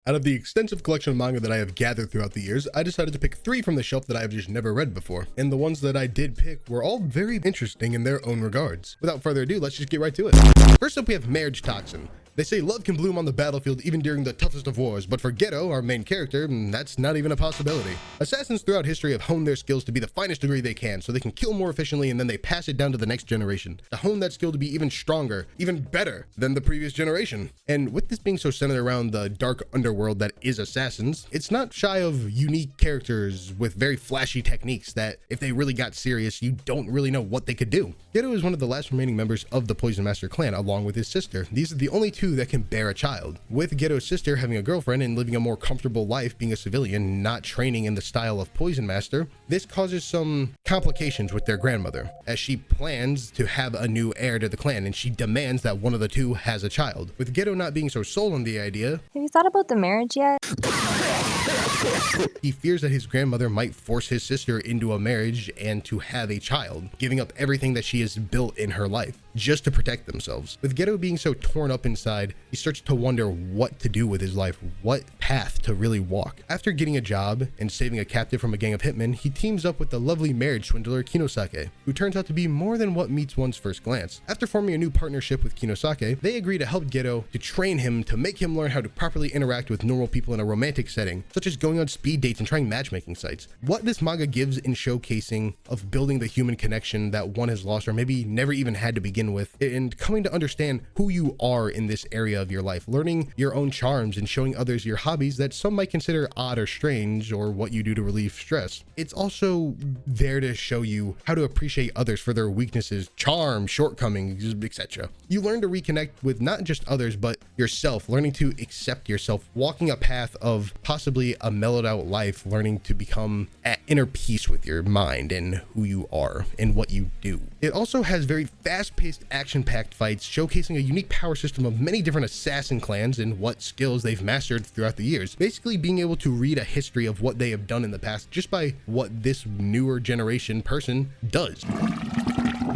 Out of the extensive collection of manga that I have gathered throughout the years, I decided to pick 3 from the shelf that I have just never read before. And the ones that I did pick were all very interesting in their own regards. Without further ado, let's just get right to it. First up, we have Marriage Toxin. They say love can bloom on the battlefield even during the toughest of wars, but for Geto, our main character, that's not even a possibility. Assassins throughout history have honed their skills to be the finest degree they can, so they can kill more efficiently and then they pass it down to the next generation, to hone that skill to be even stronger, even better than the previous generation. And with this being so centered around the dark underworld that is Assassins, it's not shy of unique characters with very flashy techniques that, if they really got serious, you don't really know what they could do. Geto is one of the last remaining members of the Poison Master clan, along with his sister. These are the only two that can bear a child. With Geto's sister having a girlfriend and living a more comfortable life being a civilian, not training in the style of Poison Master, this causes some complications with their grandmother, as she plans to have a new heir to the clan and she demands that one of the two has a child. With Geto not being so sold on the idea, Have you thought about the marriage yet? he fears that his grandmother might force his sister into a marriage and to have a child, giving up everything that she has built in her life just to protect themselves. With Geto being so torn up inside, he starts to wonder what to do with his life, what path to really walk. After getting a job and saving a captive from a gang of hitmen, he teams up with the lovely marriage swindler Kinosake, who turns out to be more than what meets one's first glance. After forming a new partnership with Kinosake, they agree to help Geto to train him to make him learn how to properly interact with normal people in a romantic setting, such as going on speed dates and trying matchmaking sites. What this manga gives in showcasing of building the human connection that one has lost or maybe never even had to begin with, and coming to understand who you are in this area of your life, learning your own charms and showing others your hobbies that some might consider odd or strange, or what you do to relieve stress. It's also there to show you how to appreciate others for their weaknesses, charms, shortcomings, etc. You learn to reconnect with not just others but yourself, learning to accept yourself, walking a path of possibly a mellowed out life, learning to become at inner peace with your mind and who you are and what you do. It also has very fast-paced, action-packed fights, showcasing a unique power system of many different assassin clans and what skills they've mastered throughout the years. Basically being able to read a history of what they have done in the past just by what this newer generation person does.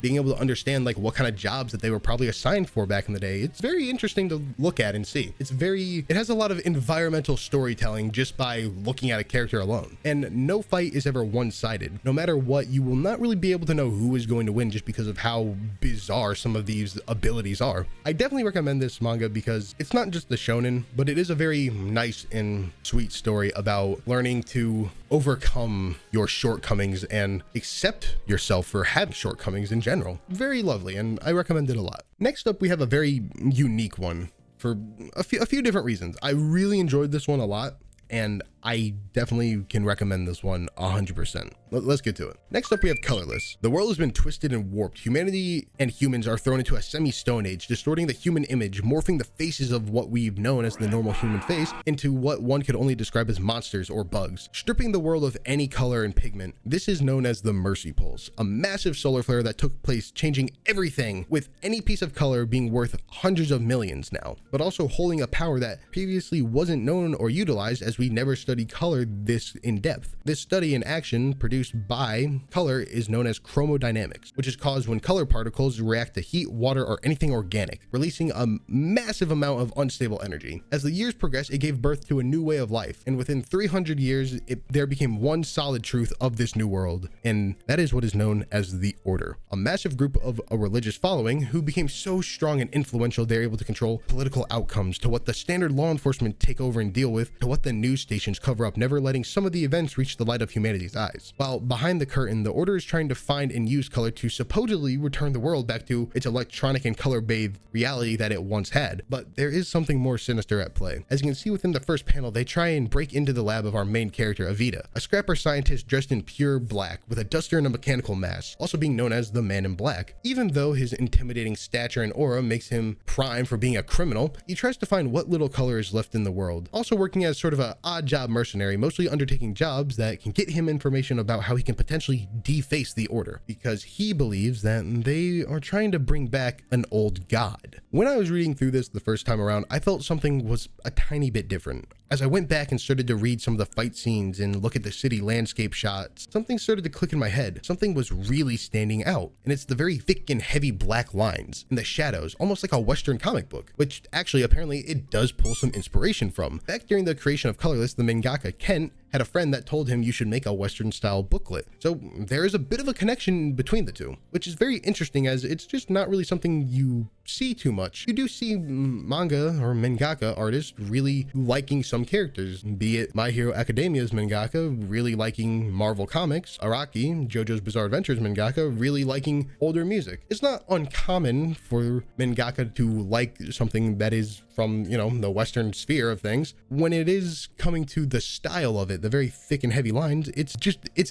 Being able to understand like what kind of jobs that they were probably assigned for back in the day. It's very interesting to look at and see. It has a lot of environmental storytelling just by looking at a character alone. And no fight is ever one-sided. No matter what, you will not really be able to know who is going to win just because of how bizarre some of these abilities are. I definitely recommend this manga because it's not just the shonen, but it is a very nice and sweet story about learning to overcome your shortcomings and accept yourself for having shortcomings in general. Very lovely, and I recommend it a lot. Next up, we have a very unique one for a few different reasons. I really enjoyed this one a lot, and I definitely can recommend this one 100%. Let's get to it. Next up, we have Colorless. The world has been twisted and warped. Humanity and humans are thrown into a semi-stone age, distorting the human image, morphing the faces of what we've known as the normal human face into what one could only describe as monsters or bugs, stripping the world of any color and pigment. This is known as the Mercy Pulse, a massive solar flare that took place, changing everything, with any piece of color being worth hundreds of millions now, but also holding a power that previously wasn't known or utilized, as we never studied color this in depth. This study in action produced by color is known as chromodynamics, which is caused when color particles react to heat, water, or anything organic, releasing a massive amount of unstable energy. As the years progressed, it gave birth to a new way of life, and within 300 years, there became one solid truth of this new world, and that is what is known as the Order, a massive group of a religious following who became so strong and influential they're able to control political outcomes, to what the standard law enforcement take over and deal with, to what the news stations cover up, never letting some of the events reach the light of humanity's eyes. While behind the curtain, the Order is trying to find and use color to supposedly return the world back to its electronic and color-bathed reality that it once had. But there is something more sinister at play. As you can see within the first panel, they try and break into the lab of our main character, Avita, a scrapper scientist dressed in pure black with a duster and a mechanical mask, also being known as the Man in Black. Even though his intimidating stature and aura makes him prime for being a criminal, he tries to find what little color is left in the world, also working as sort of an odd job mercenary, mostly undertaking jobs that can get him information about how he can potentially deface the Order, because he believes that they are trying to bring back an old god. When I was reading through this the first time around, I felt something was a tiny bit different. As I went back and started to read some of the fight scenes and look at the city landscape shots, something started to click in my head. Something was really standing out, and it's the very thick and heavy black lines and the shadows, almost like a Western comic book, which actually apparently it does pull some inspiration from. Back during the creation of Colorless, the mangaka Kent had a friend that told him you should make a Western style booklet. So there is a bit of a connection between the two, which is very interesting as it's just not really something you see too much. You do see manga or mangaka artists really liking some characters, be it My Hero Academia's mangaka really liking Marvel Comics, Araki, JoJo's Bizarre Adventures mangaka really liking older music. It's not uncommon for mangaka to like something that is from, you know, the Western sphere of things. When it is coming to the style of it, the very thick and heavy lines, it's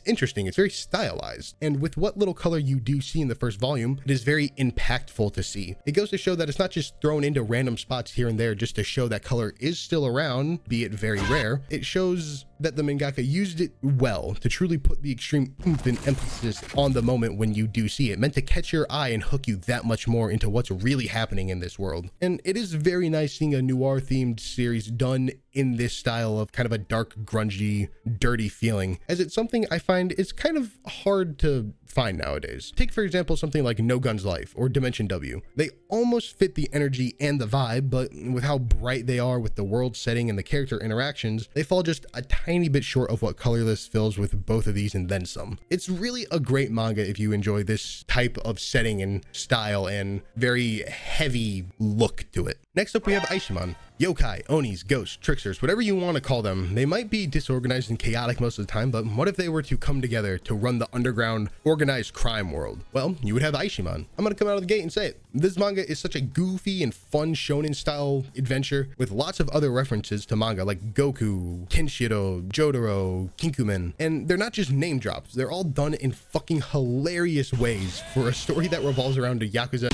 interesting. It's very stylized. And with what little color you do see in the first volume, it is very impactful to see. It goes to show that it's not just thrown into random spots here and there just to show that color is still around, be it very rare. It shows that the mangaka used it well to truly put the extreme oomph and emphasis on the moment when you do see it, meant to catch your eye and hook you that much more into what's really happening in this world. And it is very nice seeing a noir themed series done in this style of kind of a dark, grungy, dirty feeling, as it's something I find is kind of hard to find nowadays. Take for example something like No Guns Life or Dimension W. They almost fit the energy and the vibe, but with how bright they are with the world setting and the character interactions, they fall just a tiny bit short of what Colorless fills with both of these and then some. It's really a great manga if you enjoy this type of setting and style and very heavy look to it. Next up we have Aishimon. Yokai, Onis, ghosts, tricksters, whatever you want to call them. They might be disorganized and chaotic most of the time, but what if they were to come together to run the underground organized crime world? Well, you would have Aishimon. I'm gonna come out of the gate and say it. This manga is such a goofy and fun shonen style adventure with lots of other references to manga like Goku, Kenshiro, Jotaro, Kinkumen, and they're not just name drops. They're all done in fucking hilarious ways for a story that revolves around a Yakuza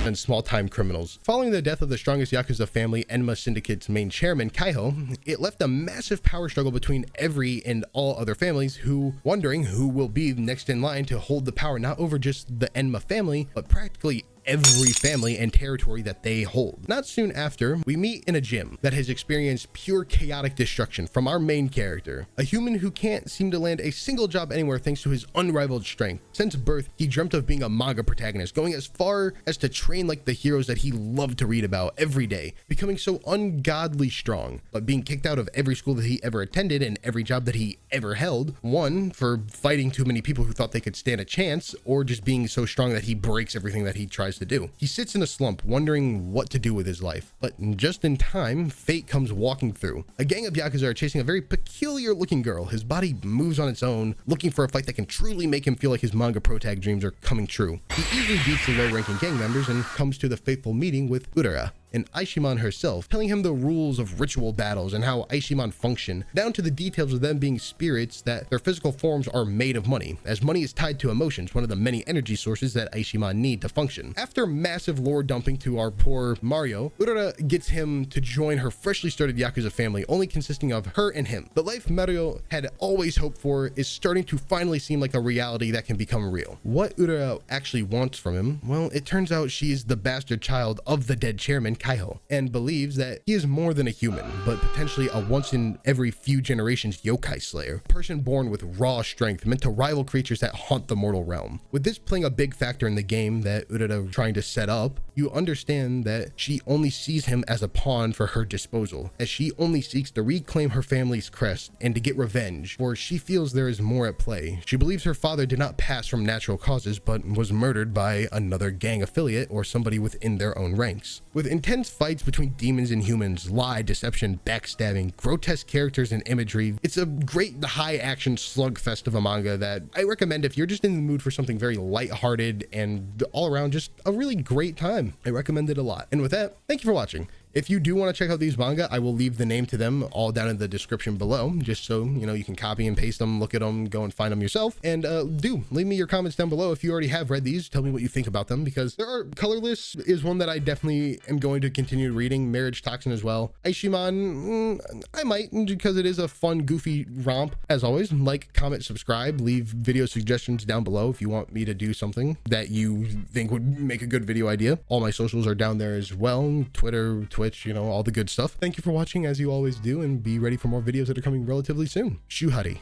and small-time criminals. Following the death of the strongest Yakuza family, Enma Syndicate's main chairman, Kaiho, it left a massive power struggle between every and all other families wondering who will be next in line to hold the power not over just the Enma family, but practically every family and territory that they hold. Not soon after, we meet in a gym that has experienced pure chaotic destruction from our main character, a human who can't seem to land a single job anywhere thanks to his unrivaled strength. Since birth, he dreamt of being a manga protagonist, going as far as to train like the heroes that he loved to read about every day, becoming so ungodly strong, but being kicked out of every school that he ever attended and every job that he ever held, one, for fighting too many people who thought they could stand a chance, or just being so strong that he breaks everything that he tries to do. He sits in a slump wondering what to do with his life, but just in time, fate comes walking through. A gang of Yakuza are chasing a very peculiar looking girl. His body moves on its own, looking for a fight that can truly make him feel like his manga protag dreams are coming true. He easily beats the low ranking gang members and comes to the fateful meeting with Urara and Aishimon herself, telling him the rules of ritual battles and how Aishimon function, down to the details of them being spirits that their physical forms are made of money, as money is tied to emotions, one of the many energy sources that Aishimon need to function. After massive lore dumping to our poor Mario, Urara gets him to join her freshly started Yakuza family, only consisting of her and him. The life Mario had always hoped for is starting to finally seem like a reality that can become real. What Urara actually wants from him, well, it turns out she is the bastard child of the dead chairman Kaiho, and believes that he is more than a human, but potentially a once in every few generations yokai slayer, a person born with raw strength meant to rival creatures that haunt the mortal realm. With this playing a big factor in the game that Urara trying to set up, you understand that she only sees him as a pawn for her disposal, as she only seeks to reclaim her family's crest and to get revenge, for she feels there is more at play. She believes her father did not pass from natural causes, but was murdered by another gang affiliate or somebody within their own ranks. With intense fights between demons and humans, lie, deception, backstabbing, grotesque characters and imagery, it's a great high action slugfest of a manga that I recommend if you're just in the mood for something very lighthearted and all around just a really great time. I recommend it a lot. And with that, thank you for watching. If you do want to check out these manga, I will leave the name to them all down in the description below, just so you can copy and paste them, look at them, go and find them yourself. And do leave me your comments down below if you already have read these. Tell me what you think about them, because there are Colorless is one that I definitely am going to continue reading. Marriage Toxin as well. Aishimon, I might, because it is a fun, goofy romp. As always, like, comment, subscribe, leave video suggestions down below if you want me to do something that you think would make a good video idea. All my socials are down there as well. Twitter, Twitch, Twitch, you know, all the good stuff. Thank you for watching as you always do, and be ready for more videos that are coming relatively soon. Choghii.